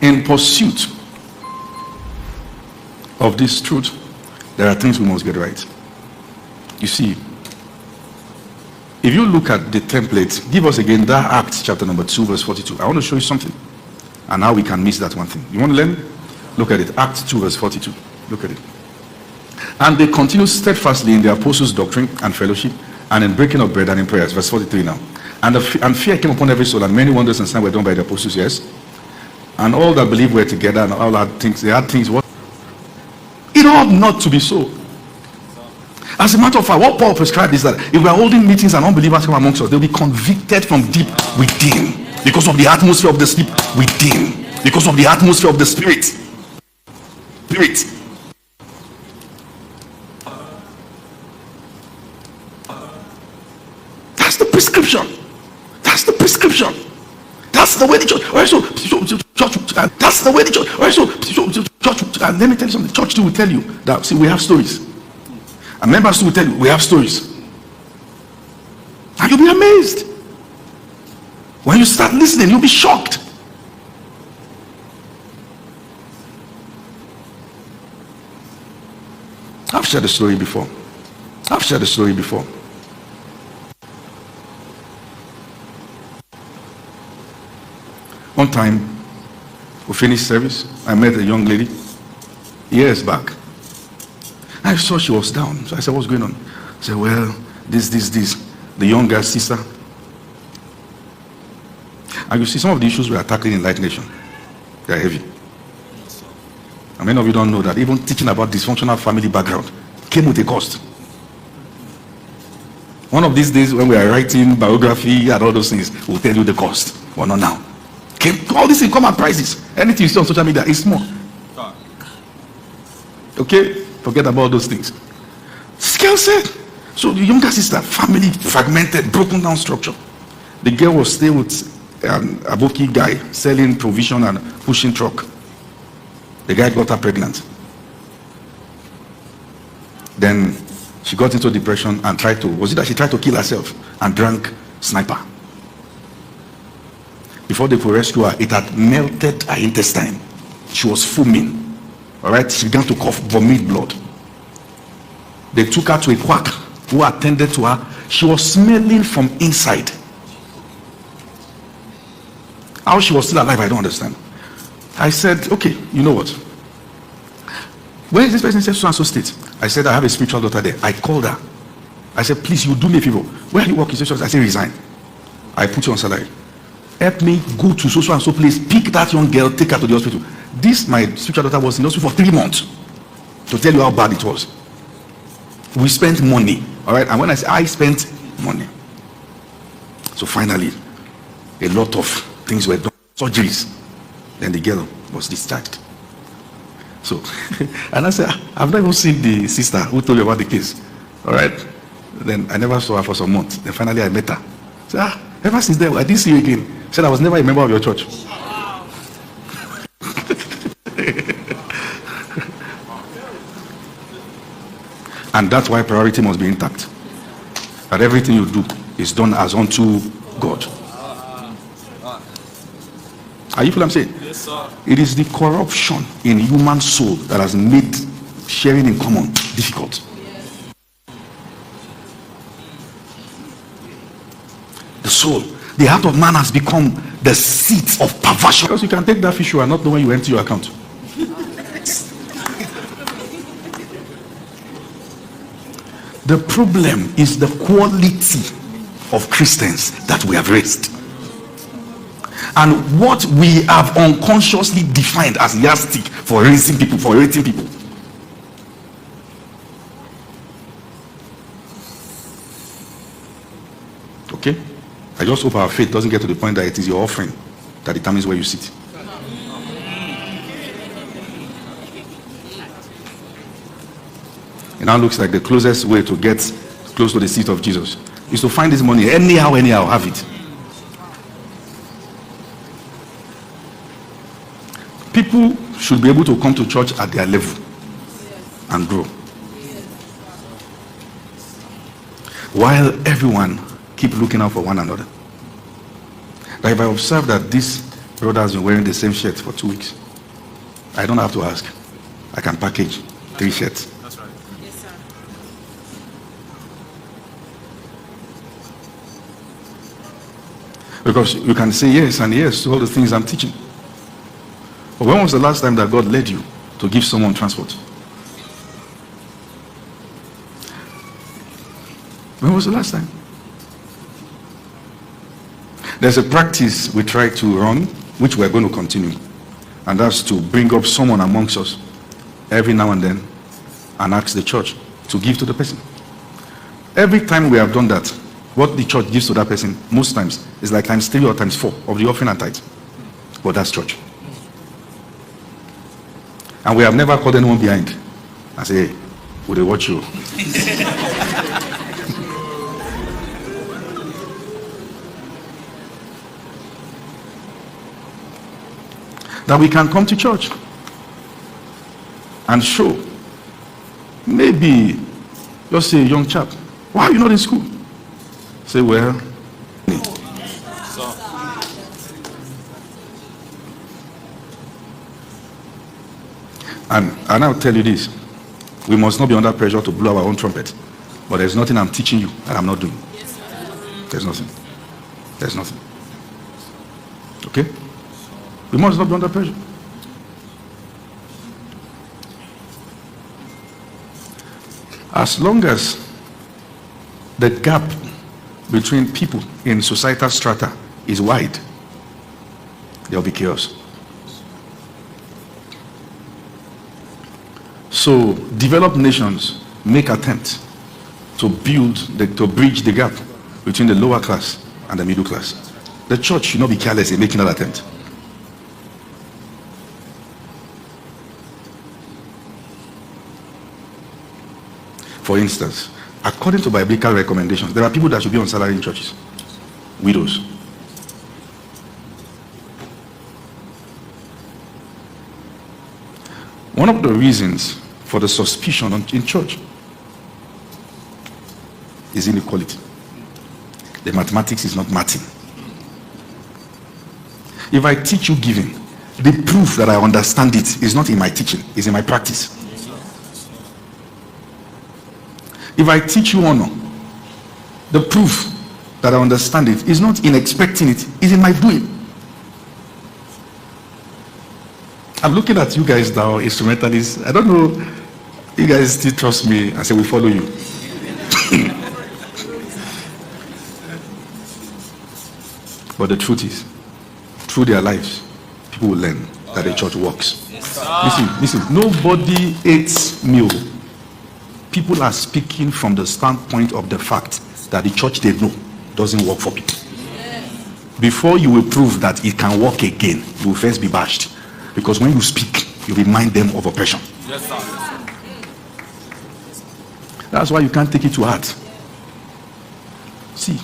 In pursuit of this truth, there are things we must get right. You see, if you look at the template, give us again that Acts chapter number 2 verse 42. I want to show you something and how we can miss that one thing. You want to learn? Look at it. Acts 2 verse 42. Look at it. And they continued steadfastly in the apostles' doctrine and fellowship, and in breaking of bread and in prayers. Verse 43 now. And fear came upon every soul, and many wonders and signs were done by the apostles, yes. And all that believed were together, and all had things, they had things. What? It ought not to be so. As a matter of fact, what Paul prescribed is that if we are holding meetings and unbelievers come amongst us, they'll be convicted from deep within, because of the atmosphere of the sleep within, because of the atmosphere of the spirit. That's the prescription. That's the prescription. That's the way the church. That's the way the church. And let me tell you something. Church too will tell you that. See, we have stories. And members too will tell you we have stories. And you'll be amazed. When you start listening, you'll be shocked. I've shared the story before. One time, we finished service. I met a young lady years back. I saw she was down. So I said, what's going on? I said, well, this. The younger sister. And you see, some of the issues we are tackling in Light Nation, they are heavy. And many of you don't know that even teaching about dysfunctional family background came with a cost. One of these days when we are writing biography and all those things, we'll tell you the cost. Well, not now. All these things come at prices. Anything you see on social media is small. Okay? Forget about those things. Scale said. So the younger sister, family fragmented, broken down structure. The girl was staying with an Aboki guy selling provision and pushing truck. The guy got her pregnant. Then she got into depression and she tried to kill herself and drank sniper. Before they could rescue her, it had melted her intestine. She was foaming. All right, she began to cough, vomit blood. They took her to a quack who attended to her. She was smelling from inside. How she was still alive, I don't understand. I said, okay, you know what? Where is this person? Said so and so state. I said, I have a spiritual daughter there. I called her. I said, please, you do me a favor. Where are you working? I said, resign. I put you on salary. Help me go to so and so place, pick that young girl, take her to the hospital. This, my spiritual daughter, was in the hospital for 3 months. To tell you how bad it was. We spent money. All right. And when I say I spent money. So finally, a lot of things were done. Surgeries. Then the girl was discharged. So, and I said, I've never seen the sister who told you about the case. All right. Then I never saw her for some months. Then finally I met her. I said, ever since then, I didn't see you again. I said, I was never a member of your church. And that's why priority must be intact. That everything you do is done as unto God. Are you feel what I'm saying? Yes, sir. It is the corruption in human soul that has made sharing in common difficult. The soul, the heart of man has become the seat of perversion. Because you can take that fish and not know when you empty your account. The problem is the quality of Christians that we have raised. And what we have unconsciously defined as yardstick for raising people, for rating people. Okay? I just hope our faith doesn't get to the point that it is your offering that determines where you sit. It now looks like the closest way to get close to the seat of Jesus is to find this money anyhow, have it. People should be able to come to church at their level and grow. While everyone keep looking out for one another. Like if I observe that this Brother has been wearing the same shirt for 2 weeks. I don't have to ask. I can package 3 shirts. That's right. Yes, sir. Because you can say yes and yes to all the things I'm teaching. But when was the last time that God led you to give someone transport? When was the last time? There's a practice we try to run, which we're going to continue. And that's to bring up someone amongst us every now and then and ask the church to give to the person. Every time we have done that, what the church gives to that person, most times, is like times 3 or times 4 of the offering and tithe. But that's church. And we have never called anyone behind and say, hey, would they watch you? That we can come to church and show. Maybe, just say, young chap, why are you not in school? Say, well, and I'll tell you this, we must not be under pressure to blow our own trumpet. But there's nothing I'm teaching you that I'm not doing. There's nothing. There's nothing. Okay? We must not be under pressure. As long as the gap between people in societal strata is wide, there will be chaos. So developed nations make attempts to bridge the gap between the lower class and the middle class. The church should not be careless in making that attempt. For instance, according to biblical recommendations, there are people that should be on salary in churches. Widows. One of the reasons for the suspicion in church is inequality. The mathematics is not matching. If I teach you giving, the proof that I understand it is not in my teaching, it's in my practice. If I teach you honor, the proof that I understand it is not in expecting it, it's in my doing. I'm looking at you guys now, instrumentalists. I don't know, you guys still trust me and say we follow you. But the truth is, through their lives, people will learn that the church works. Listen, nobody hates meal. People are speaking from the standpoint of the fact that the church they know doesn't work for people. Before you will prove that it can work again, you will first be bashed. Because when you speak, you remind them of oppression. Yes, sir. That's why you can't take it to heart. See,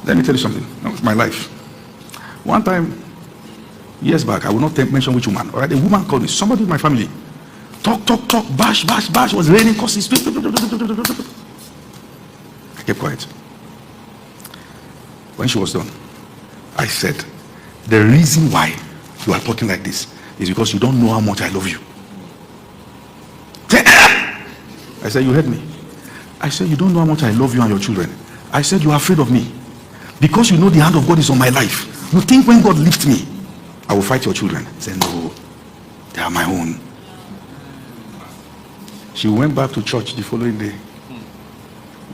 let me tell you something. It's my life. One time, years back, I will not mention which woman. All right, a woman called me. Somebody in my family. Talk, bash. It was raining, causes. I kept quiet. When she was done, I said, the reason why you are talking like this is because you don't know how much I love you. I said, you heard me. I said, you don't know how much I love you and your children. I said, you are afraid of me. Because you know the hand of God is on my life. You think when God lifts me, I will fight your children. I said, no, they are my own. She went back to church the following day,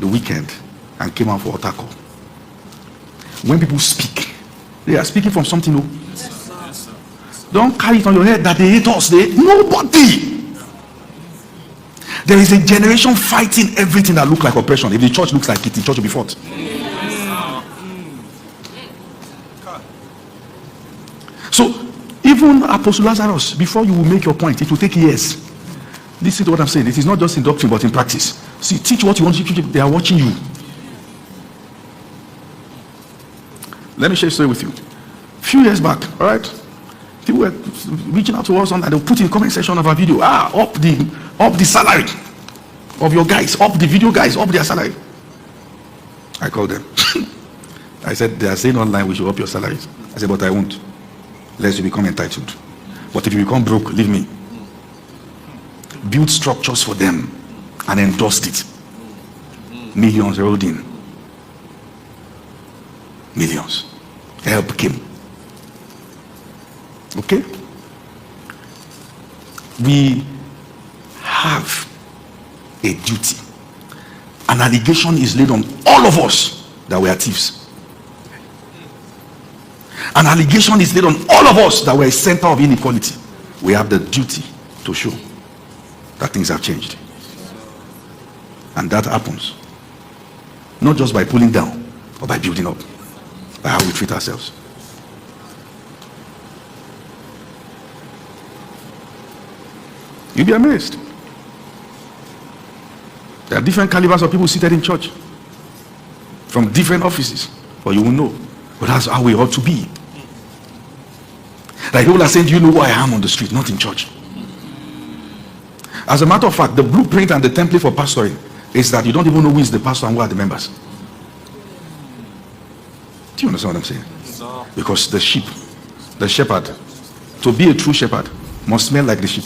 the weekend, and came out for altar call. When people speak, they are speaking from something new. Don't carry it on your head that they hate us. Nobody. There is a generation fighting everything that looks like oppression. If the church looks like it, the church will be fought. So, even Apostle Lazarus, before you will make your point, it will take years. Listen to what I'm saying. It is not just in doctrine, but in practice. See, teach what you want to teach. They are watching you. Let me share a story with you. A few years back, all right, people were reaching out to us and they'll put in the comment section of our video, up the salary of your guys, up the video guys, up their salary. I called them. I said, they are saying online we should up your salaries. I said, but I won't. Lest you become entitled. But if you become broke, leave me. Build structures for them and endorsed it. Millions rolled in. Millions. Help came. Okay? We have a duty. An allegation is laid on all of us that we are thieves. An allegation is laid on all of us that we're a center of inequality. We have the duty to show that things have changed. And that happens not just by pulling down or by building up, by how we treat ourselves. You'll be amazed. There are different calibers of people seated in church from different offices, but you will know. But that's how we ought to be. Like people are saying, do you know who I am on the street? Not in church. As a matter of fact, the blueprint and the template for pastoring is that you don't even know who is the pastor and who are the members. Do you understand what I'm saying? No. Because the sheep, the shepherd, to be a true shepherd, must smell like the sheep.